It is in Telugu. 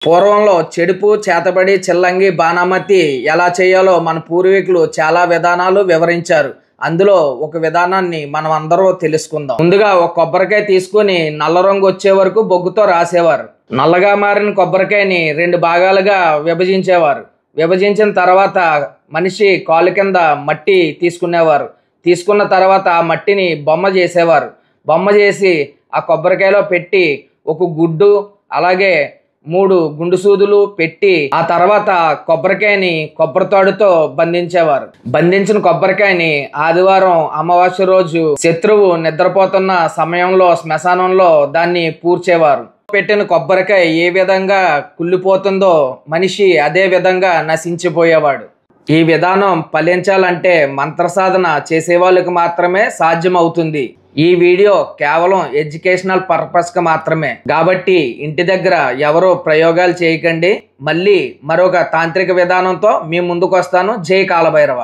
పూర్వంలో చెడుపు, చేతబడి, చిల్లంగి, బాణామతి ఎలా చేయాలో మన పూర్వీకులు చాలా విధానాలు వివరించారు. అందులో ఒక విధానాన్ని మనం అందరూ తెలుసుకుందాం. ముందుగా ఒక కొబ్బరికాయ తీసుకుని నల్ల రంగు వచ్చే వరకు బొగ్గుతో రాసేవారు. నల్లగా మారిన కొబ్బరికాయని 2 భాగాలుగా విభజించేవారు. విభజించిన తర్వాత మనిషి కాలు కింద మట్టి తీసుకునేవారు. తీసుకున్న తర్వాత ఆ మట్టిని బొమ్మ చేసేవారు. బొమ్మ చేసి ఆ కొబ్బరికాయలో పెట్టి ఒక గుడ్డు అలాగే 3 గుండు సూదులు పెట్టి ఆ తర్వాత కొబ్బరికాయని కొబ్బరితాడుతో బంధించేవారు. బంధించిన కొబ్బరికాయని ఆదివారం అమావాస్య రోజు శత్రువు నిద్రపోతున్న సమయంలో శ్మశానంలో దాన్ని పూడ్చేవారు. పెట్టిన కొబ్బరికాయ ఏ విధంగా కుళ్ళిపోతుందో మనిషి అదే విధంగా నశించిపోయేవాడు. ఈ విధానం ఫలించాలంటే మంత్ర సాధన చేసే వాళ్ళకి మాత్రమే సాధ్యం అవుతుంది. ఈ వీడియో కేవలం ఎడ్యుకేషనల్ పర్పస్కి మాత్రమే కాబట్టి ఇంటి దగ్గర ఎవరో ప్రయోగాలు చేయకండి. మళ్ళీ మరొక తాంత్రిక విధానంతో మీ ముందుకు వస్తాను. జై కాలభైరవ.